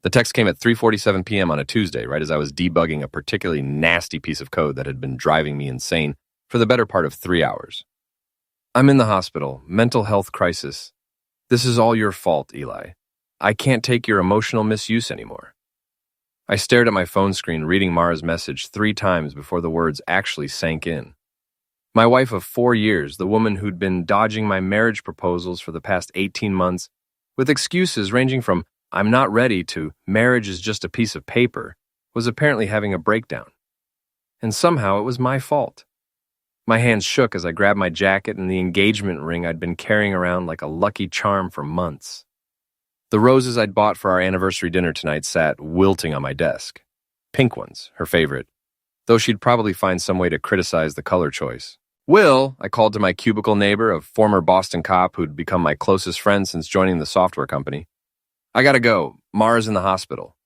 The text came at 3:47 p.m. on a Tuesday, right as I was debugging a particularly nasty piece of code that had been driving me insane for the better part of 3 hours. I'm in the hospital. Mental health crisis. This is all your fault, Eli. I can't take your emotional misuse anymore. I stared at my phone screen, reading Mara's message 3 times before the words actually sank in. My wife of 4 years, the woman who'd been dodging my marriage proposals for the past 18 months, with excuses ranging from "I'm not ready" to "marriage is just a piece of paper," was apparently having a breakdown. And somehow it was my fault. My hands shook as I grabbed my jacket and the engagement ring I'd been carrying around like a lucky charm for months. The roses I'd bought for our anniversary dinner tonight sat wilting on my desk. Pink ones, her favorite, though she'd probably find some way to criticize the color choice. "Will," I called to my cubicle neighbor, a former Boston cop who'd become my closest friend since joining the software company. "I gotta go. Mara's in the hospital."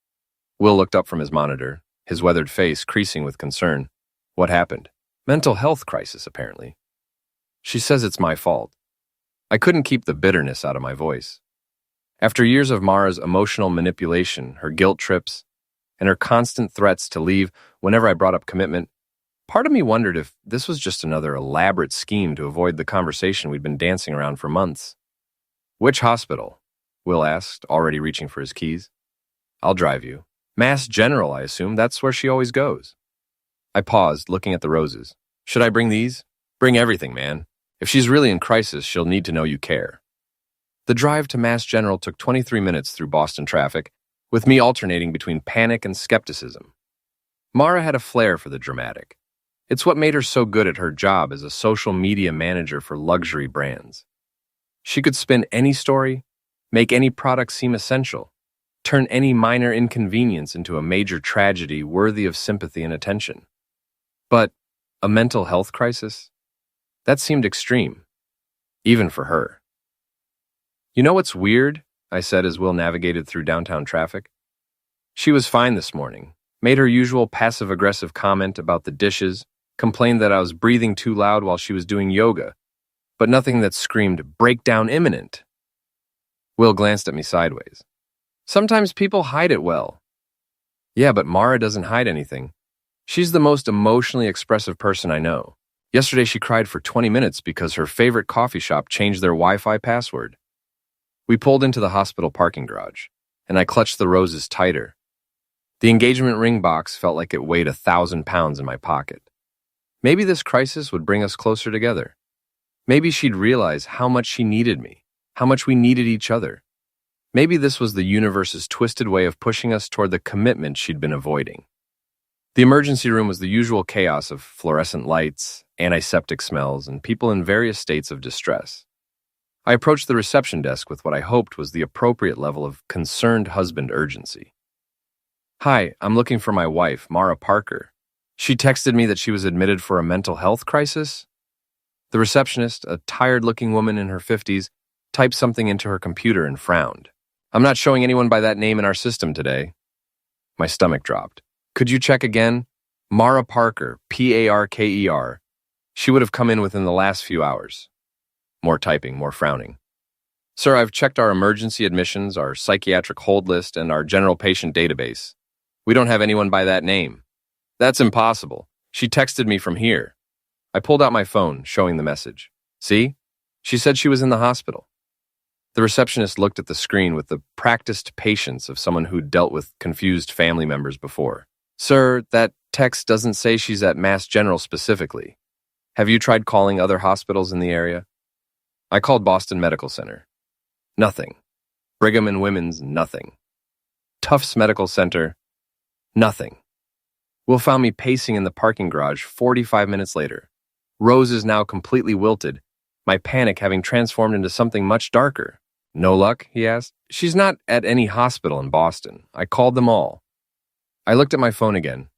Will looked up from his monitor, his weathered face creasing with concern. What happened? Mental health crisis, apparently. She says it's my fault. I couldn't keep the bitterness out of my voice. After years of Mara's emotional manipulation, her guilt trips, and her constant threats to leave whenever I brought up commitment, part of me wondered if this was just another elaborate scheme to avoid the conversation we'd been dancing around for months. "Which hospital?" Will asked, already reaching for his keys. "I'll drive you." "Mass General, I assume. That's where she always goes." I paused, looking at the roses. "Should I bring these?" "Bring everything, man. If she's really in crisis, she'll need to know you care." The drive to Mass General took 23 minutes through Boston traffic, with me alternating between panic and skepticism. Mara had a flair for the dramatic. It's what made her so good at her job as a social media manager for luxury brands. She could spin any story, make any product seem essential, turn any minor inconvenience into a major tragedy worthy of sympathy and attention. But a mental health crisis? That seemed extreme, even for her. "You know what's weird?" I said as Will navigated through downtown traffic. "She was fine this morning, made her usual passive-aggressive comment about the dishes, complained that I was breathing too loud while she was doing yoga, but nothing that screamed breakdown imminent." Will glanced at me sideways. "Sometimes people hide it well." "Yeah, but Mara doesn't hide anything. She's the most emotionally expressive person I know. Yesterday she cried for 20 minutes because her favorite coffee shop changed their Wi-Fi password." We pulled into the hospital parking garage, and I clutched the roses tighter. The engagement ring box felt like it weighed 1,000 pounds in my pocket. Maybe this crisis would bring us closer together. Maybe she'd realize how much she needed me, how much we needed each other. Maybe this was the universe's twisted way of pushing us toward the commitment she'd been avoiding. The emergency room was the usual chaos of fluorescent lights, antiseptic smells, and people in various states of distress. I approached the reception desk with what I hoped was the appropriate level of concerned husband urgency. "Hi, I'm looking for my wife, Mara Parker. She texted me that she was admitted for a mental health crisis." The receptionist, a tired-looking woman in her 50s, typed something into her computer and frowned. "I'm not showing anyone by that name in our system today." My stomach dropped. "Could you check again? Mara Parker, Parker. She would have come in within the last few hours." More typing, more frowning. "Sir, I've checked our emergency admissions, our psychiatric hold list, and our general patient database. We don't have anyone by that name." "That's impossible. She texted me from here." I pulled out my phone, showing the message. "See? She said she was in the hospital." The receptionist looked at the screen with the practiced patience of someone who'd dealt with confused family members before. "Sir, that text doesn't say she's at Mass General specifically. Have you tried calling other hospitals in the area?" I called Boston Medical Center. Nothing. Brigham and Women's, nothing. Tufts Medical Center, nothing. Will found me pacing in the parking garage 45 minutes later. Roses now completely wilted, my panic having transformed into something much darker. "No luck?" he asked. "She's not at any hospital in Boston. I called them all." I looked at my phone again,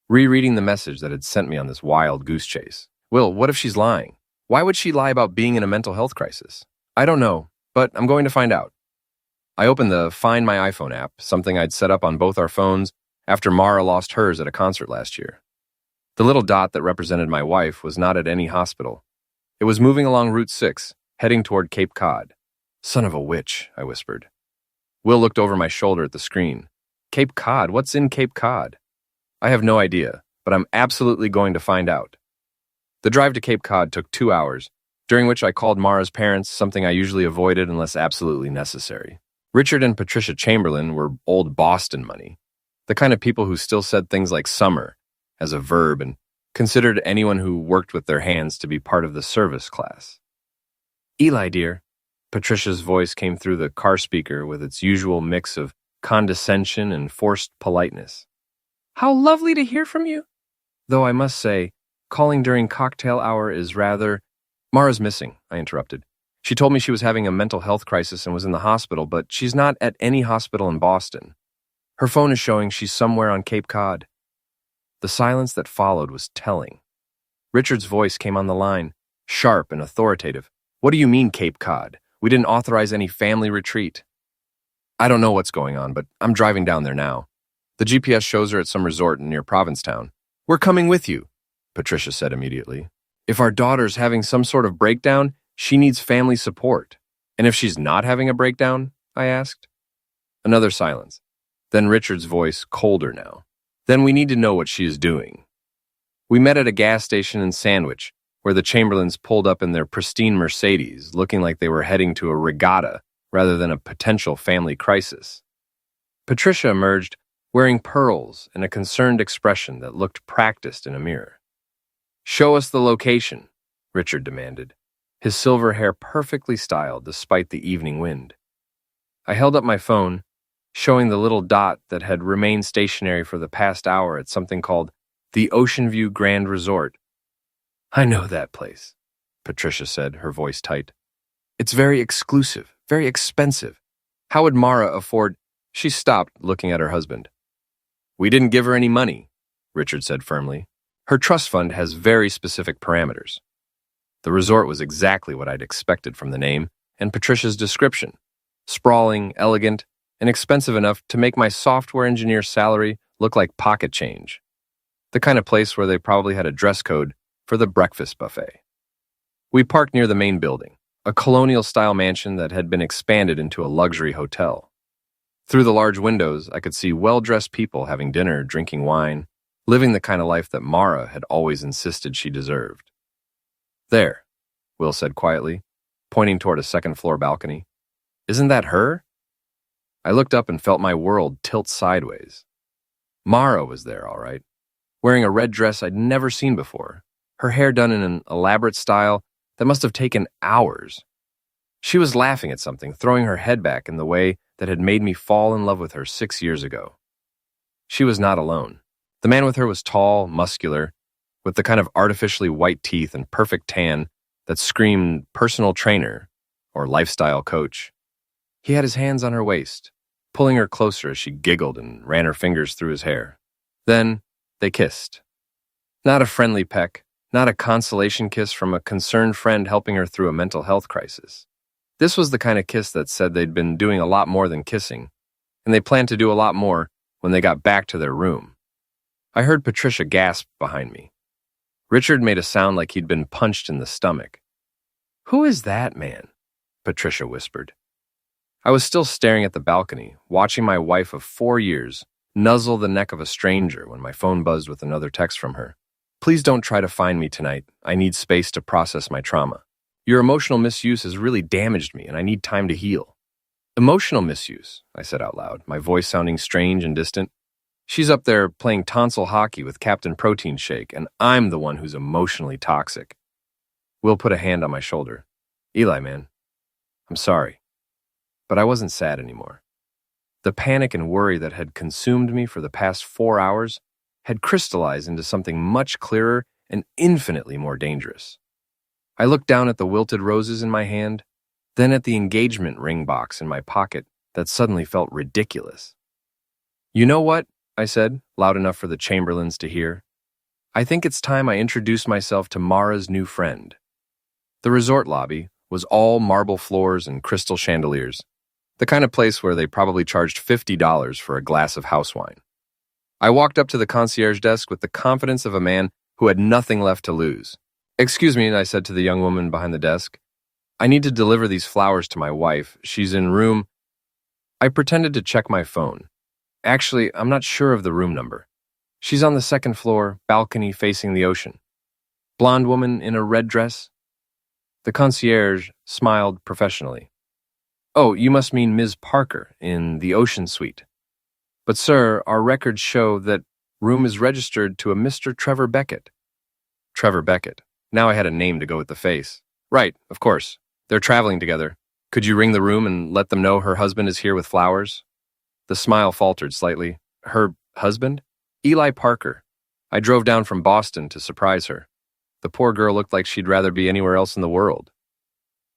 rereading the message that had sent me on this wild goose chase. "Will, what if she's lying? Why would she lie about being in a mental health crisis?" "I don't know, but I'm going to find out." I opened the Find My iPhone app, something I'd set up on both our phones after Mara lost hers at a concert last year. The little dot that represented my wife was not at any hospital. It was moving along Route 6, heading toward Cape Cod. "Son of a witch," I whispered. Will looked over my shoulder at the screen. Cape Cod? What's in Cape Cod? I have no idea, but I'm absolutely going to find out. The drive to Cape Cod took 2 hours, during which I called Mara's parents, something I usually avoided unless absolutely necessary. Richard and Patricia Chamberlain were old Boston money, the kind of people who still said things like summer as a verb and considered anyone who worked with their hands to be part of the service class. Eli, dear, Patricia's voice came through the car speaker with its usual mix of condescension and forced politeness. How lovely to hear from you. Though I must say, calling during cocktail hour is rather— Mara's missing, I interrupted. She told me she was having a mental health crisis and was in the hospital, but she's not at any hospital in Boston. Her phone is showing she's somewhere on Cape Cod. The silence that followed was telling. Richard's voice came on the line, sharp and authoritative. What do you mean, Cape Cod? We didn't authorize any family retreat. I don't know what's going on, but I'm driving down there now. The GPS shows her at some resort near Provincetown. We're coming with you, Patricia said immediately. If our daughter's having some sort of breakdown, she needs family support. And if she's not having a breakdown? I asked. Another silence. Then Richard's voice, colder now. Then we need to know what she is doing. We met at a gas station in Sandwich, where the Chamberlains pulled up in their pristine Mercedes, looking like they were heading to a regatta rather than a potential family crisis. Patricia emerged, wearing pearls and a concerned expression that looked practiced in a mirror. Show us the location, Richard demanded, his silver hair perfectly styled despite the evening wind. I held up my phone, showing the little dot that had remained stationary for the past hour at something called the Ocean View Grand Resort. I know that place, Patricia said, her voice tight. It's very exclusive, very expensive. How would Mara afford— She stopped, looking at her husband. We didn't give her any money, Richard said firmly. Her trust fund has very specific parameters. The resort was exactly what I'd expected from the name and Patricia's description. Sprawling, elegant, and expensive enough to make my software engineer salary look like pocket change. The kind of place where they probably had a dress code for the breakfast buffet. We parked near the main building, a colonial-style mansion that had been expanded into a luxury hotel. Through the large windows, I could see well-dressed people having dinner, drinking wine, living the kind of life that Mara had always insisted she deserved. There, Will said quietly, pointing toward a second-floor balcony. Isn't that her? I looked up and felt my world tilt sideways. Mara was there, all right, wearing a red dress I'd never seen before, her hair done in an elaborate style that must have taken hours. She was laughing at something, throwing her head back in the way that had made me fall in love with her 6 years ago. She was not alone. The man with her was tall, muscular, with the kind of artificially white teeth and perfect tan that screamed personal trainer or lifestyle coach. He had his hands on her waist, pulling her closer as she giggled and ran her fingers through his hair. Then they kissed. Not a friendly peck, not a consolation kiss from a concerned friend helping her through a mental health crisis. This was the kind of kiss that said they'd been doing a lot more than kissing, and they planned to do a lot more when they got back to their room. I heard Patricia gasp behind me. Richard made a sound like he'd been punched in the stomach. Who is that man? Patricia whispered. I was still staring at the balcony, watching my wife of 4 years nuzzle the neck of a stranger when my phone buzzed with another text from her. Please don't try to find me tonight. I need space to process my trauma. Your emotional misuse has really damaged me, and I need time to heal. Emotional misuse, I said out loud, my voice sounding strange and distant. She's up there playing tonsil hockey with Captain Protein Shake, and I'm the one who's emotionally toxic. Will put a hand on my shoulder. Eli, man, I'm sorry. But I wasn't sad anymore. The panic and worry that had consumed me for the past 4 hours had crystallized into something much clearer and infinitely more dangerous. I looked down at the wilted roses in my hand, then at the engagement ring box in my pocket that suddenly felt ridiculous. You know what? I said, loud enough for the Chamberlains to hear. I think it's time I introduced myself to Mara's new friend. The resort lobby was all marble floors and crystal chandeliers, the kind of place where they probably charged $50 for a glass of house wine. I walked up to the concierge desk with the confidence of a man who had nothing left to lose. Excuse me, I said to the young woman behind the desk. I need to deliver these flowers to my wife. She's in room. I pretended to check my phone. Actually, I'm not sure of the room number. She's on the second floor, balcony facing the ocean. Blonde woman in a red dress? The concierge smiled professionally. Oh, you must mean Ms. Parker in the ocean suite. But sir, our records show that room is registered to a Mr. Trevor Beckett. Trevor Beckett. Now I had a name to go with the face. Right, of course. They're traveling together. Could you ring the room and let them know her husband is here with flowers? The smile faltered slightly. Her husband? Eli Parker. I drove down from Boston to surprise her. The poor girl looked like she'd rather be anywhere else in the world.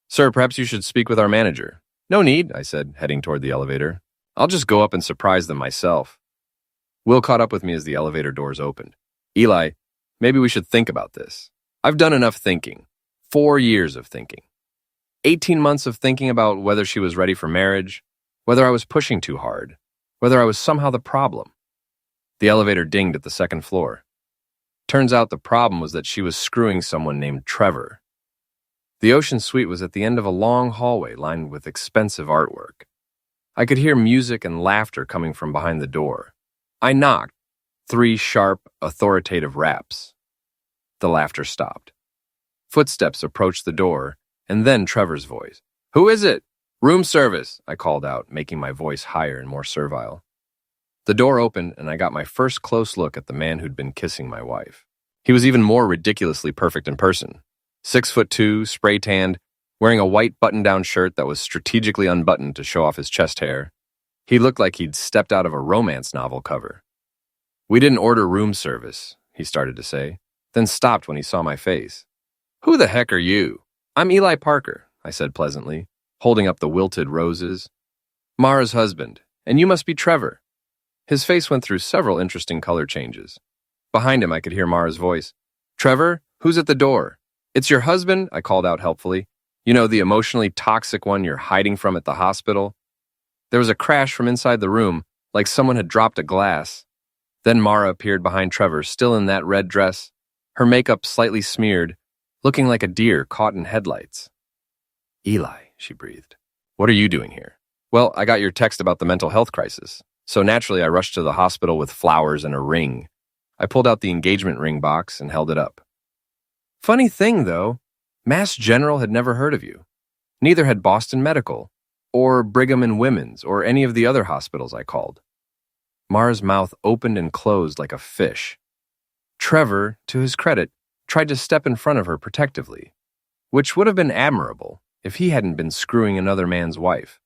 Sir, perhaps you should speak with our manager. No need, I said, heading toward the elevator. I'll just go up and surprise them myself. Will caught up with me as the elevator doors opened. Eli, maybe we should think about this. I've done enough thinking. 4 years of thinking. 18 months of thinking about whether she was ready for marriage, whether I was pushing too hard, whether I was somehow the problem. The elevator dinged at the second floor. Turns out the problem was that she was screwing someone named Trevor. The ocean suite was at the end of a long hallway lined with expensive artwork. I could hear music and laughter coming from behind the door. I knocked. 3 sharp, authoritative raps. The laughter stopped. Footsteps approached the door, and then Trevor's voice. Who is it? Room service, I called out, making my voice higher and more servile. The door opened, and I got my first close look at the man who'd been kissing my wife. He was even more ridiculously perfect in person. 6'2", spray-tanned, wearing a white button-down shirt that was strategically unbuttoned to show off his chest hair. He looked like he'd stepped out of a romance novel cover. We didn't order room service, he started to say, then stopped when he saw my face. Who the heck are you? I'm Eli Parker, I said pleasantly, holding up the wilted roses. Mara's husband, and you must be Trevor. His face went through several interesting color changes. Behind him, I could hear Mara's voice. Trevor, who's at the door? It's your husband, I called out helpfully. You know, the emotionally toxic one you're hiding from at the hospital. There was a crash from inside the room, like someone had dropped a glass. Then Mara appeared behind Trevor, still in that red dress, her makeup slightly smeared, looking like a deer caught in headlights. Eli, she breathed. What are you doing here? Well, I got your text about the mental health crisis, so naturally I rushed to the hospital with flowers and a ring. I pulled out the engagement ring box and held it up. Funny thing, though, Mass General had never heard of you. Neither had Boston Medical, or Brigham and Women's, or any of the other hospitals I called. Mara's mouth opened and closed like a fish. Trevor, to his credit, tried to step in front of her protectively, which would have been admirable if he hadn't been screwing another man's wife.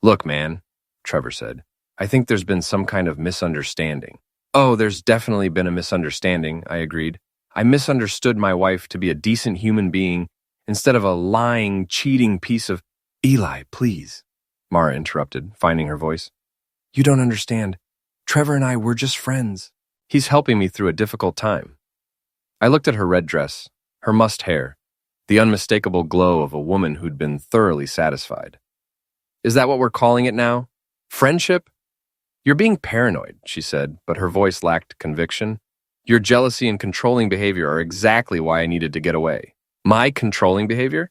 Look, man, Trevor said, I think there's been some kind of misunderstanding. Oh, there's definitely been a misunderstanding, I agreed. I misunderstood my wife to be a decent human being instead of a lying, cheating piece of... Eli, please, Mara interrupted, finding her voice. You don't understand. Trevor and I were just friends. He's helping me through a difficult time. I looked at her red dress, her mussed hair, the unmistakable glow of a woman who'd been thoroughly satisfied. Is that what we're calling it now? Friendship? You're being paranoid, she said, but her voice lacked conviction. Your jealousy and controlling behavior are exactly why I needed to get away. My controlling behavior?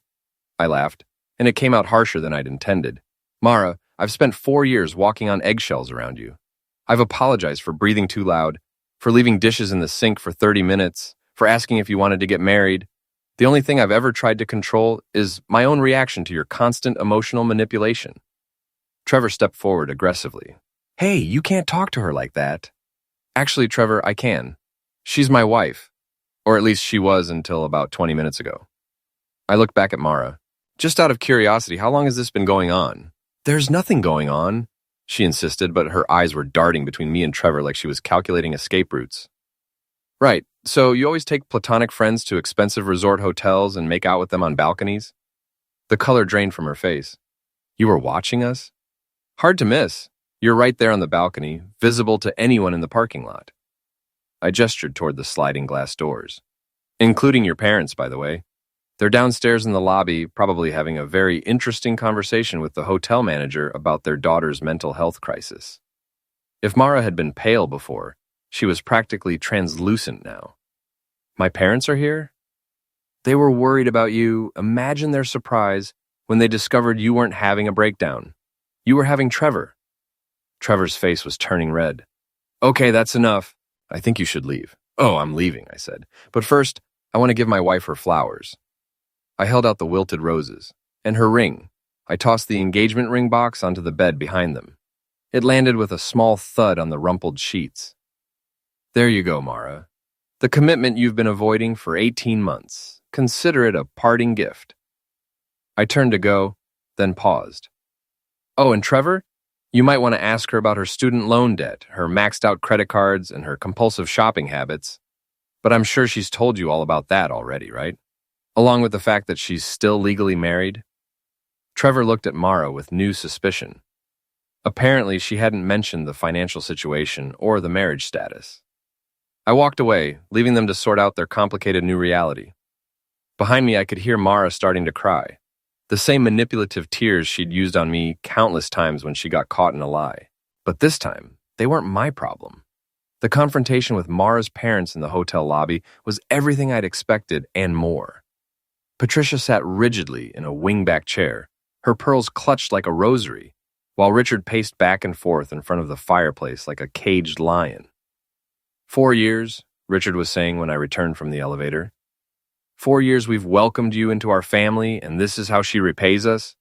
I laughed, and it came out harsher than I'd intended. Mara, I've spent 4 years walking on eggshells around you. I've apologized for breathing too loud, for leaving dishes in the sink for 30 minutes, for asking if you wanted to get married. The only thing I've ever tried to control is my own reaction to your constant emotional manipulation. Trevor stepped forward aggressively. Hey, you can't talk to her like that. Actually, Trevor, I can. She's my wife. Or at least she was until about 20 minutes ago. I looked back at Mara. Just out of curiosity, how long has this been going on? There's nothing going on, she insisted, but her eyes were darting between me and Trevor like she was calculating escape routes. Right, so you always take platonic friends to expensive resort hotels and make out with them on balconies? The color drained from her face. You were watching us? Hard to miss. You're right there on the balcony, visible to anyone in the parking lot. I gestured toward the sliding glass doors. Including your parents, by the way. They're downstairs in the lobby, probably having a very interesting conversation with the hotel manager about their daughter's mental health crisis. If Mara had been pale before, she was practically translucent now. My parents are here? They were worried about you. Imagine their surprise when they discovered you weren't having a breakdown. You were having Trevor. Trevor's face was turning red. Okay, that's enough. I think you should leave. Oh, I'm leaving, I said. But first, I want to give my wife her flowers. I held out the wilted roses. And her ring. I tossed the engagement ring box onto the bed behind them. It landed with a small thud on the rumpled sheets. There you go, Mara. The commitment you've been avoiding for 18 months. Consider it a parting gift. I turned to go, then paused. Oh, and Trevor? You might want to ask her about her student loan debt, her maxed-out credit cards, and her compulsive shopping habits. But I'm sure she's told you all about that already, right? Along with the fact that she's still legally married? Trevor looked at Mara with new suspicion. Apparently, she hadn't mentioned the financial situation or the marriage status. I walked away, leaving them to sort out their complicated new reality. Behind me, I could hear Mara starting to cry. The same manipulative tears she'd used on me countless times when she got caught in a lie. But this time, they weren't my problem. The confrontation with Mara's parents in the hotel lobby was everything I'd expected and more. Patricia sat rigidly in a wingback chair, her pearls clutched like a rosary, while Richard paced back and forth in front of the fireplace like a caged lion. 4 years, Richard was saying when I returned from the elevator. 4 years we've welcomed you into our family, and this is how she repays us?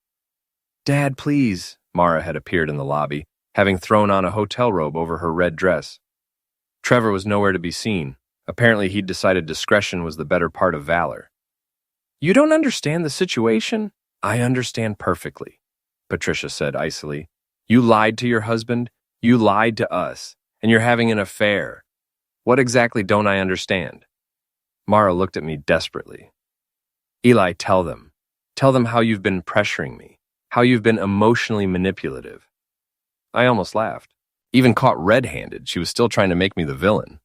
Dad, please, Mara had appeared in the lobby, having thrown on a hotel robe over her red dress. Trevor was nowhere to be seen. Apparently he'd decided discretion was the better part of valor. You don't understand the situation? I understand perfectly, Patricia said icily. You lied to your husband, you lied to us, and you're having an affair. What exactly don't I understand? Mara looked at me desperately. Eli, tell them. Tell them how you've been pressuring me, how you've been emotionally manipulative. I almost laughed. Even caught red-handed, she was still trying to make me the villain.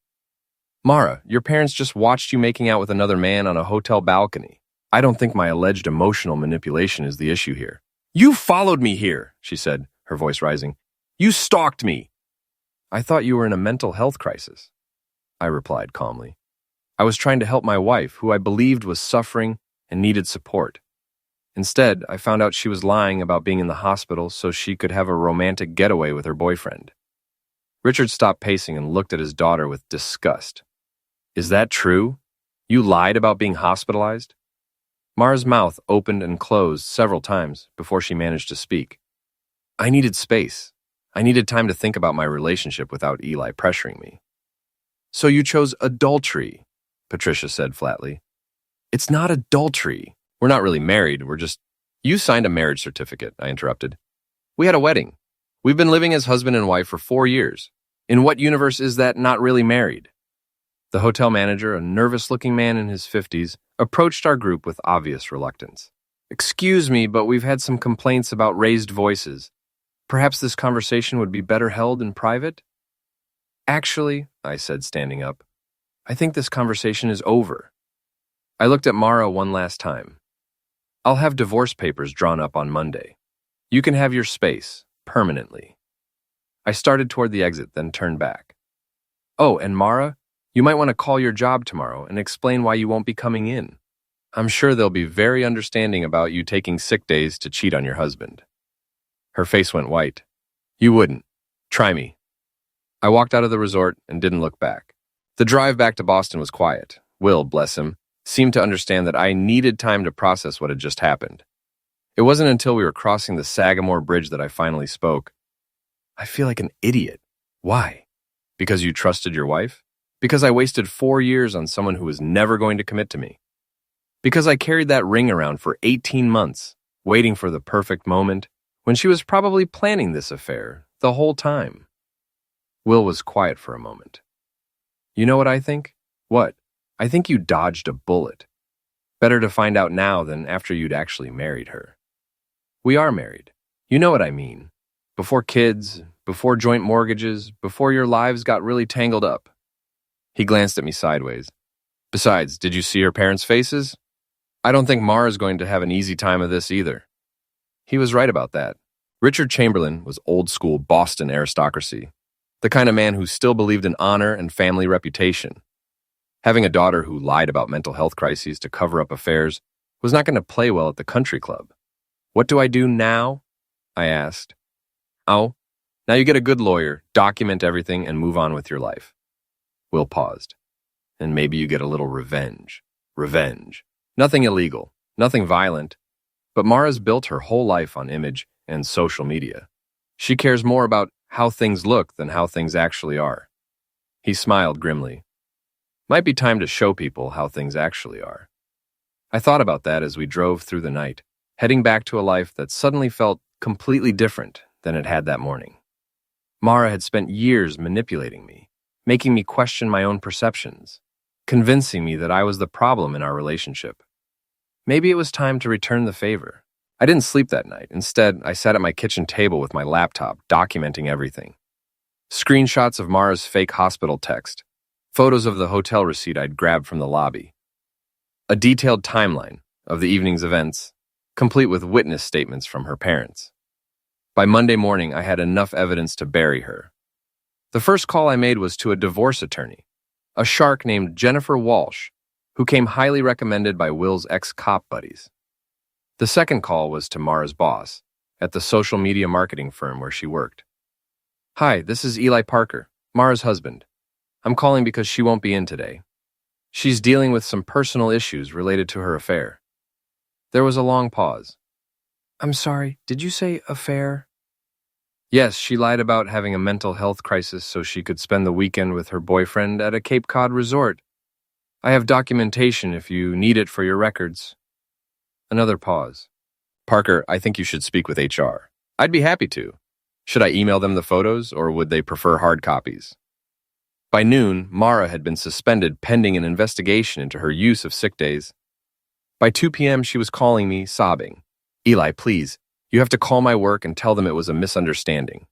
Mara, your parents just watched you making out with another man on a hotel balcony. I don't think my alleged emotional manipulation is the issue here. You followed me here, she said, her voice rising. You stalked me. I thought you were in a mental health crisis, I replied calmly. I was trying to help my wife, who I believed was suffering and needed support. Instead, I found out she was lying about being in the hospital so she could have a romantic getaway with her boyfriend. Richard stopped pacing and looked at his daughter with disgust. Is that true? You lied about being hospitalized? Mara's mouth opened and closed several times before she managed to speak. I needed space. I needed time to think about my relationship without Eli pressuring me. So you chose adultery, Patricia said flatly. It's not adultery. We're not really married, we're just... You signed a marriage certificate, I interrupted. We had a wedding. We've been living as husband and wife for 4 years. In what universe is that not really married? The hotel manager, a nervous-looking man in his 50s, approached our group with obvious reluctance. Excuse me, but we've had some complaints about raised voices. Perhaps this conversation would be better held in private? Actually, I said, standing up, I think this conversation is over. I looked at Mara one last time. I'll have divorce papers drawn up on Monday. You can have your space, permanently. I started toward the exit, then turned back. Oh, and Mara, you might want to call your job tomorrow and explain why you won't be coming in. I'm sure they'll be very understanding about you taking sick days to cheat on your husband. Her face went white. You wouldn't. Try me. I walked out of the resort and didn't look back. The drive back to Boston was quiet. Will, bless him, seemed to understand that I needed time to process what had just happened. It wasn't until we were crossing the Sagamore Bridge that I finally spoke. I feel like an idiot. Why? Because you trusted your wife? Because I wasted 4 years on someone who was never going to commit to me? Because I carried that ring around for 18 months, waiting for the perfect moment, when she was probably planning this affair the whole time? Will was quiet for a moment. You know what I think? What? I think you dodged a bullet. Better to find out now than after you'd actually married her. We are married. You know what I mean. Before kids, before joint mortgages, before your lives got really tangled up. He glanced at me sideways. Besides, did you see her parents' faces? I don't think Mara's going to have an easy time of this either. He was right about that. Richard Chamberlain was old-school Boston aristocracy, the kind of man who still believed in honor and family reputation. Having a daughter who lied about mental health crises to cover up affairs was not going to play well at the country club. What do I do now? I asked. Oh, Now you get a good lawyer, document everything, and move on with your life. Will paused. And maybe you get a little revenge. Revenge. Nothing illegal, nothing violent. But Mara's built her whole life on image and social media. She cares more about how things look than how things actually are. He smiled grimly. Might be time to show people how things actually are. I thought about that as we drove through the night, heading back to a life that suddenly felt completely different than it had that morning. Mara had spent years manipulating me, making me question my own perceptions, convincing me that I was the problem in our relationship. Maybe it was time to return the favor. I didn't sleep that night. Instead, I sat at my kitchen table with my laptop, documenting everything. Screenshots of Mara's fake hospital text, photos of the hotel receipt I'd grabbed from the lobby, a detailed timeline of the evening's events, complete with witness statements from her parents. By Monday morning, I had enough evidence to bury her. The first call I made was to a divorce attorney, a shark named Jennifer Walsh, who came highly recommended by Will's ex-cop buddies. The second call was to Mara's boss, at the social media marketing firm where she worked. Hi, this is Eli Parker, Mara's husband. I'm calling because she won't be in today. She's dealing with some personal issues related to her affair. There was a long pause. I'm sorry, did you say affair? Yes, she lied about having a mental health crisis so she could spend the weekend with her boyfriend at a Cape Cod resort. I have documentation if you need it for your records. Another pause. Parker, I think you should speak with HR. I'd be happy to. Should I email them the photos, or would they prefer hard copies? By noon, Mara had been suspended pending an investigation into her use of sick days. By 2 p.m., she was calling me, sobbing. Eli, please, you have to call my work and tell them it was a misunderstanding.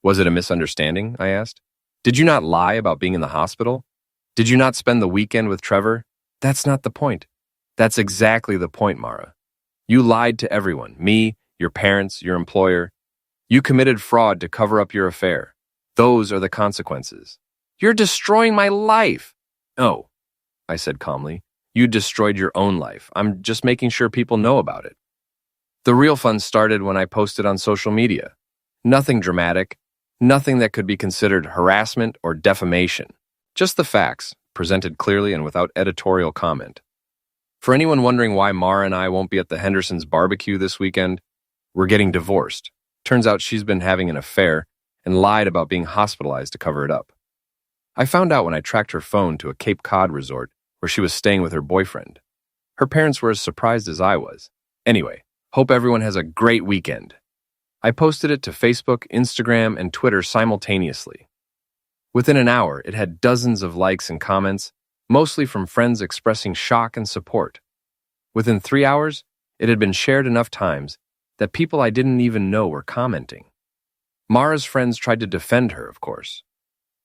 Was it a misunderstanding? I asked. Did you not lie about being in the hospital? Did you not spend the weekend with Trevor? That's not the point. That's exactly the point, Mara. You lied to everyone, me, your parents, your employer. You committed fraud to cover up your affair. Those are the consequences. You're destroying my life. No, I said calmly. You destroyed your own life. I'm just making sure people know about it. The real fun started when I posted on social media. Nothing dramatic, nothing that could be considered harassment or defamation. Just the facts, presented clearly and without editorial comment. For anyone wondering why Mara and I won't be at the Hendersons' barbecue this weekend, we're getting divorced. Turns out she's been having an affair and lied about being hospitalized to cover it up. I found out when I tracked her phone to a Cape Cod resort where she was staying with her boyfriend. Her parents were as surprised as I was. Anyway, hope everyone has a great weekend. I posted it to Facebook, Instagram, and Twitter simultaneously. Within an hour, it had dozens of likes and comments, mostly from friends expressing shock and support. Within 3 hours, it had been shared enough times that people I didn't even know were commenting. Mara's friends tried to defend her, of course.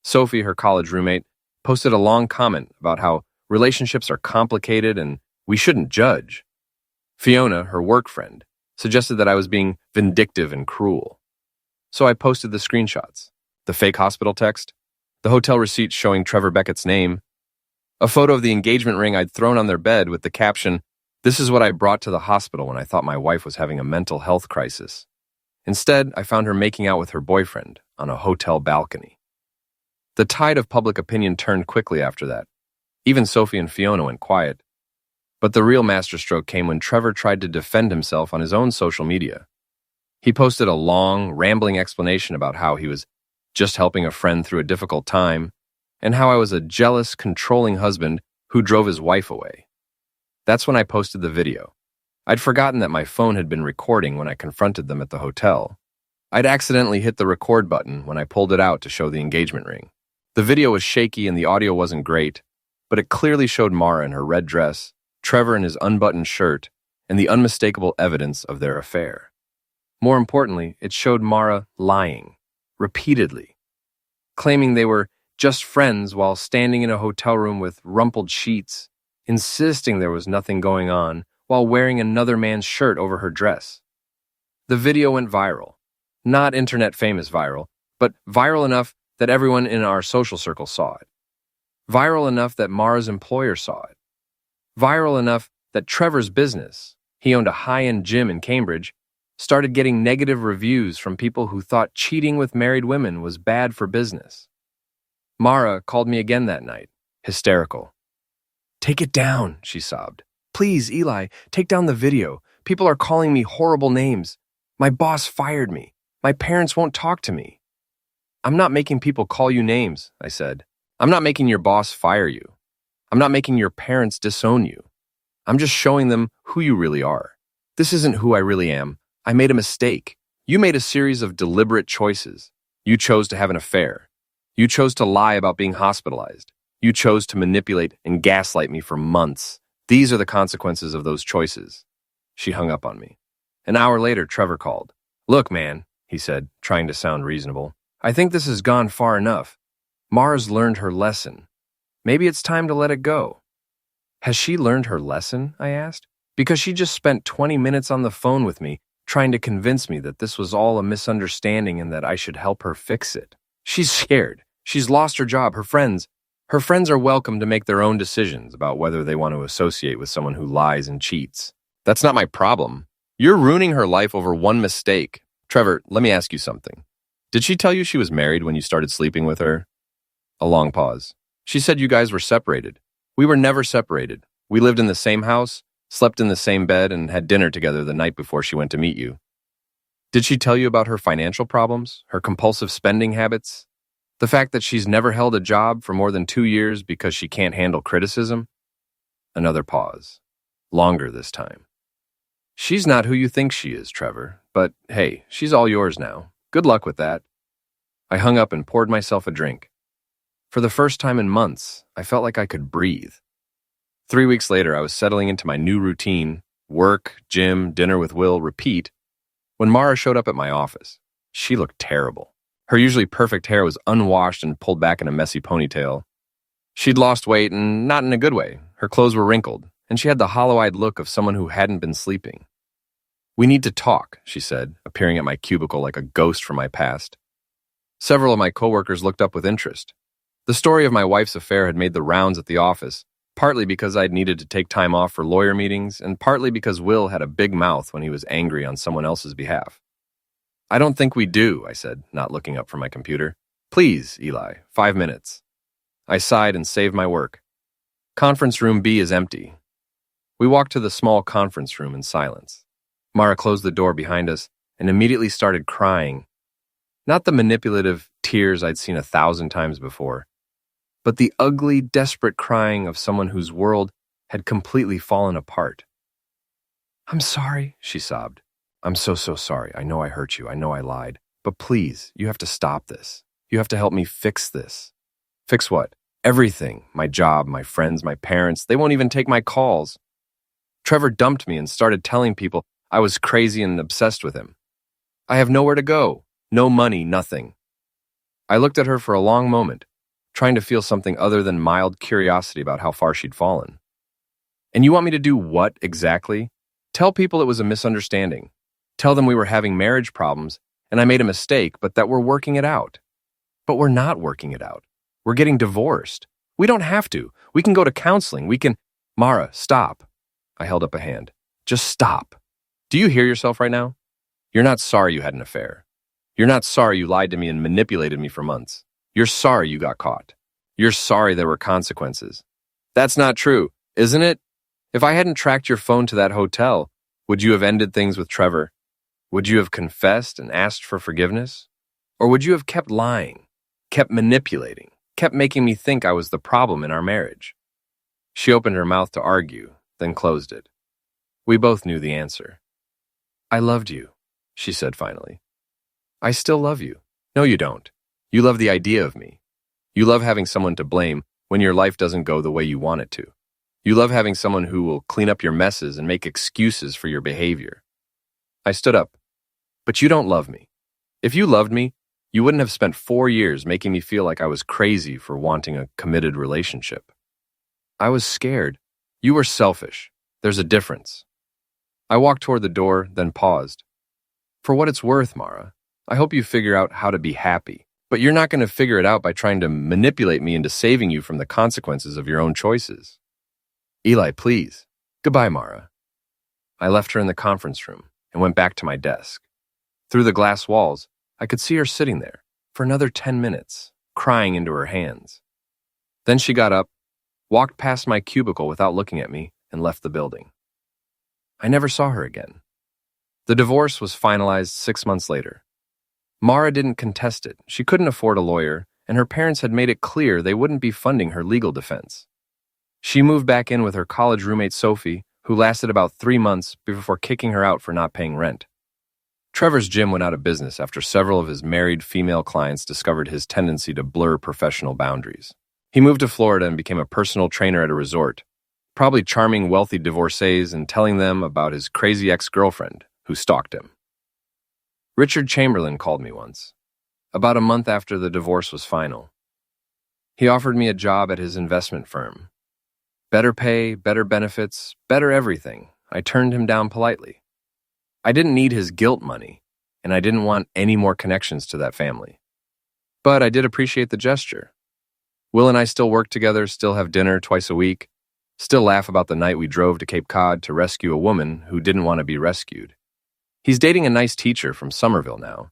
Sophie, her college roommate, posted a long comment about how relationships are complicated and we shouldn't judge. Fiona, her work friend, suggested that I was being vindictive and cruel. So I posted the screenshots, the fake hospital text, the hotel receipt showing Trevor Beckett's name, a photo of the engagement ring I'd thrown on their bed with the caption, "This is what I brought to the hospital when I thought my wife was having a mental health crisis." Instead, I found her making out with her boyfriend on a hotel balcony. The tide of public opinion turned quickly after that. Even Sophie and Fiona went quiet. But the real masterstroke came when Trevor tried to defend himself on his own social media. He posted a long, rambling explanation about how he was just helping a friend through a difficult time, and how I was a jealous, controlling husband who drove his wife away. That's when I posted the video. I'd forgotten that my phone had been recording when I confronted them at the hotel. I'd accidentally hit the record button when I pulled it out to show the engagement ring. The video was shaky and the audio wasn't great, but it clearly showed Mara in her red dress, Trevor in his unbuttoned shirt, and the unmistakable evidence of their affair. More importantly, it showed Mara lying, repeatedly, claiming they were just friends while standing in a hotel room with rumpled sheets, insisting there was nothing going on while wearing another man's shirt over her dress. The video went viral. Not internet famous viral, but viral enough that everyone in our social circle saw it. Viral enough that Mara's employer saw it. Viral enough that Trevor's business, he owned a high-end gym in Cambridge, Started getting negative reviews from people who thought cheating with married women was bad for business. Mara called me again that night, hysterical. "Take it down," she sobbed. "Please, Eli, take down the video. People are calling me horrible names. My boss fired me. My parents won't talk to me." "I'm not making people call you names," I said. "I'm not making your boss fire you. I'm not making your parents disown you. I'm just showing them who you really are. This isn't who I really am. I made a mistake. You made a series of deliberate choices. You chose to have an affair. You chose to lie about being hospitalized. You chose to manipulate and gaslight me for months. These are the consequences of those choices." She hung up on me. An hour later, Trevor called. "Look, man," he said, trying to sound reasonable. "I think this has gone far enough. Mara's learned her lesson. Maybe it's time to let it go." "Has she learned her lesson?" I asked. "Because she just spent 20 minutes on the phone with me, trying to convince me that this was all a misunderstanding and that I should help her fix it. She's scared. She's lost her job, her friends. Her friends are welcome to make their own decisions about whether they want to associate with someone who lies and cheats. That's not my problem. You're ruining her life over one mistake." "Trevor, let me ask you something. Did she tell you she was married when you started sleeping with her?" A long pause. "She said you guys were separated." "We were never separated. We lived in the same house, slept in the same bed, and had dinner together the night before she went to meet you." "Did she tell you about her financial problems, her compulsive spending habits? The fact that she's never held a job for more than 2 years because she can't handle criticism?" Another pause. Longer this time. "She's not who you think she is, Trevor, but hey, she's all yours now. Good luck with that." I hung up and poured myself a drink. For the first time in months, I felt like I could breathe. 3 weeks later, I was settling into my new routine: work, gym, dinner with Will, repeat, when Mara showed up at my office. She looked terrible. Her usually perfect hair was unwashed and pulled back in a messy ponytail. She'd lost weight, and not in a good way. Her clothes were wrinkled, and she had the hollow-eyed look of someone who hadn't been sleeping. "We need to talk," she said, appearing at my cubicle like a ghost from my past. Several of my coworkers looked up with interest. The story of my wife's affair had made the rounds at the office, partly because I'd needed to take time off for lawyer meetings, and partly because Will had a big mouth when he was angry on someone else's behalf. "I don't think we do," I said, not looking up from my computer. "Please, Eli, 5 minutes." I sighed and saved my work. Conference room B is empty. We walked to the small conference room in silence. Mara closed the door behind us and immediately started crying. Not the manipulative tears I'd seen 1,000 times before, but the ugly, desperate crying of someone whose world had completely fallen apart. "I'm sorry," she sobbed. "I'm so sorry. I know I hurt you. I know I lied. But please, you have to stop this. You have to help me fix this." "Fix what?" "Everything. My job, my friends, my parents. They won't even take my calls. Trevor dumped me and started telling people I was crazy and obsessed with him. I have nowhere to go. No money, nothing." I looked at her for a long moment, trying to feel something other than mild curiosity about how far she'd fallen. "And you want me to do what exactly?" "Tell people it was a misunderstanding. Tell them we were having marriage problems and I made a mistake, but that we're working it out." "But we're not working it out. We're getting divorced. We don't have to. We can go to counseling. We can—" "Mara, stop." I held up a hand. "Just stop. Do you hear yourself right now? You're not sorry you had an affair. You're not sorry you lied to me and manipulated me for months. You're sorry you got caught. You're sorry there were consequences. That's not true, isn't it? If I hadn't tracked your phone to that hotel, would you have ended things with Trevor? Would you have confessed and asked for forgiveness? Or would you have kept lying, kept manipulating, kept making me think I was the problem in our marriage?" She opened her mouth to argue, then closed it. We both knew the answer. "I loved you," she said finally. "I still love you." "No, you don't. You love the idea of me. You love having someone to blame when your life doesn't go the way you want it to. You love having someone who will clean up your messes and make excuses for your behavior." I stood up. "But you don't love me. If you loved me, you wouldn't have spent 4 years making me feel like I was crazy for wanting a committed relationship." "I was scared. You were selfish. There's a difference." I walked toward the door, then paused. "For what it's worth, Mara, I hope you figure out how to be happy. But you're not going to figure it out by trying to manipulate me into saving you from the consequences of your own choices." "Eli, please." "Goodbye, Mara." I left her in the conference room, and went back to my desk. Through the glass walls, I could see her sitting there for another 10 minutes, crying into her hands. Then she got up, walked past my cubicle without looking at me, and left the building. I never saw her again. The divorce was finalized 6 months later. Mara didn't contest it. She couldn't afford a lawyer, and her parents had made it clear they wouldn't be funding her legal defense. She moved back in with her college roommate Sophie, who lasted about 3 months before kicking her out for not paying rent. Trevor's gym went out of business after several of his married female clients discovered his tendency to blur professional boundaries. He moved to Florida and became a personal trainer at a resort, probably charming wealthy divorcees and telling them about his crazy ex-girlfriend who stalked him. Richard Chamberlain called me once, about a month after the divorce was final. He offered me a job at his investment firm. Better pay, better benefits, better everything. I turned him down politely. I didn't need his guilt money, and I didn't want any more connections to that family. But I did appreciate the gesture. Will and I still work together, still have dinner twice a week, still laugh about the night we drove to Cape Cod to rescue a woman who didn't want to be rescued. He's dating a nice teacher from Somerville now,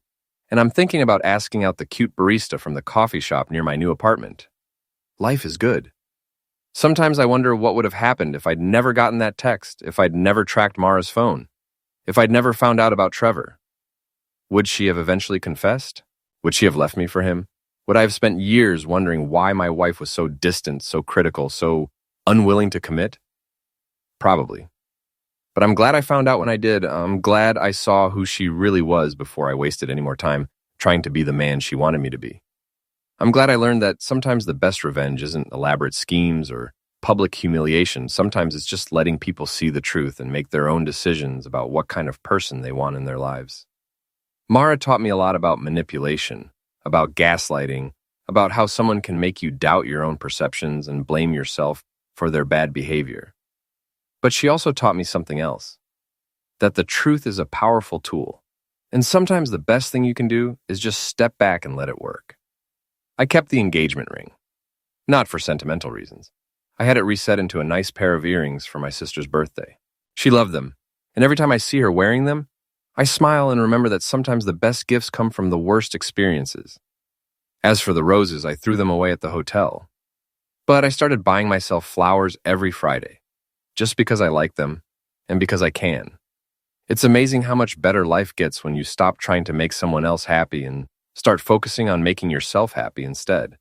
and I'm thinking about asking out the cute barista from the coffee shop near my new apartment. Life is good. Sometimes I wonder what would have happened if I'd never gotten that text, if I'd never tracked Mara's phone, if I'd never found out about Trevor. Would she have eventually confessed? Would she have left me for him? Would I have spent years wondering why my wife was so distant, so critical, so unwilling to commit? Probably. But I'm glad I found out when I did. I'm glad I saw who she really was before I wasted any more time trying to be the man she wanted me to be. I'm glad I learned that sometimes the best revenge isn't elaborate schemes or public humiliation. Sometimes it's just letting people see the truth and make their own decisions about what kind of person they want in their lives. Mara taught me a lot about manipulation, about gaslighting, about how someone can make you doubt your own perceptions and blame yourself for their bad behavior. But she also taught me something else, that the truth is a powerful tool, and sometimes the best thing you can do is just step back and let it work. I kept the engagement ring, not for sentimental reasons. I had it reset into a nice pair of earrings for my sister's birthday. She loved them, and every time I see her wearing them, I smile and remember that sometimes the best gifts come from the worst experiences. As for the roses, I threw them away at the hotel. But I started buying myself flowers every Friday, just because I like them and because I can. It's amazing how much better life gets when you stop trying to make someone else happy and start focusing on making yourself happy instead.